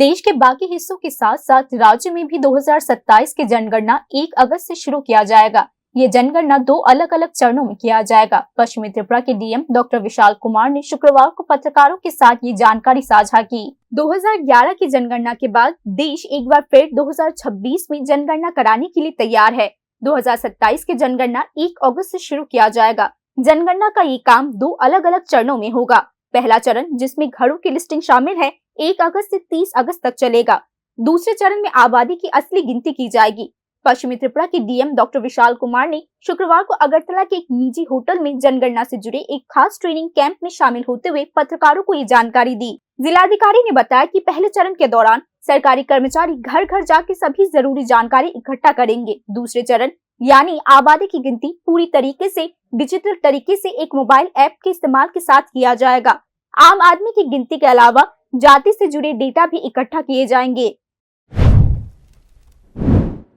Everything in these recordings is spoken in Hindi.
देश के बाकी हिस्सों के साथ साथ राज्य में भी 2027 की जनगणना 1 अगस्त से शुरू किया जाएगा। ये जनगणना 2 अलग अलग चरणों में किया जाएगा। पश्चिमी त्रिपुरा के डीएम डॉक्टर विशाल कुमार ने शुक्रवार को पत्रकारों के साथ ये जानकारी साझा की। 2011 की जनगणना के बाद देश एक बार फिर 2026 में जनगणना कराने के लिए तैयार है। 2027 की जनगणना 1 अगस्त से शुरू किया जाएगा। जनगणना का ये काम 2 अलग अलग चरणों में होगा। पहला चरण, जिसमें घरों की लिस्टिंग शामिल है, 1 अगस्त से 30 अगस्त तक चलेगा। दूसरे चरण में आबादी की असली गिनती की जाएगी। पश्चिमी त्रिपुरा के डीएम डॉक्टर विशाल कुमार ने शुक्रवार को अगरतला के एक निजी होटल में जनगणना से जुड़े एक खास ट्रेनिंग कैंप में शामिल होते हुए पत्रकारों को ये जानकारी दी। जिलाधिकारी ने बताया कि पहले चरण के दौरान सरकारी कर्मचारी घर घर जाकर सभी जरूरी जानकारी इकट्ठा करेंगे। दूसरे चरण यानी आबादी की गिनती पूरी तरीके से डिजिटल तरीके से एक मोबाइल ऐप के इस्तेमाल के साथ किया जाएगा। आम आदमी की गिनती के अलावा जाति से जुड़े डेटा भी इकट्ठा किए जाएंगे।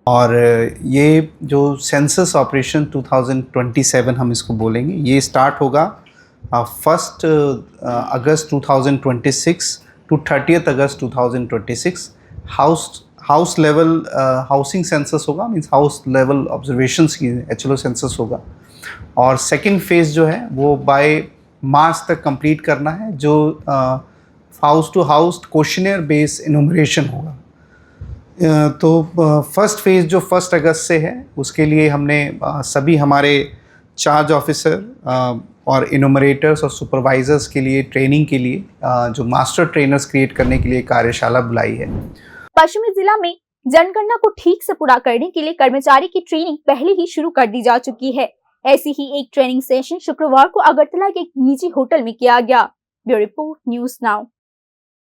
और ये जो सेंसस ऑपरेशन 2027 हम इसको बोलेंगे, ये स्टार्ट होगा 1 अगस्त 2026 टू 30 अगस्त 2026। हाउस लेवल हाउसिंग सेंसस होगा, मींस हाउस लेवल ऑब्जर्वेशंस की एचएलओ सेंसस होगा। और सेकंड फेज जो है वो बाय मार्च तक कंप्लीट करना है, जो house to house questionnaire based enumeration होगा। तो फर्स्ट फेज़ जो 1 अगस्त से है, उसके लिए हमने सभी हमारे चार्ज ऑफिसर और इनुमरेटर्स और सुपरवाइजर्स के लिए ट्रेनिंग के लिए जो मास्टर ट्रेनर्स क्रिएट करने के लिए कार्यशाला बुलाई है। पश्चिमी जिला में जनगणना को ठीक से पूरा करने के लिए कर्मचारी की ट्रेनिंग पहले ही शुरू कर दी जा चुकी है। ऐसी ही एक ट्रेनिंग सेशन शुक्रवार को अगरतला के एक निजी होटल में किया गया। Bureau report, news now.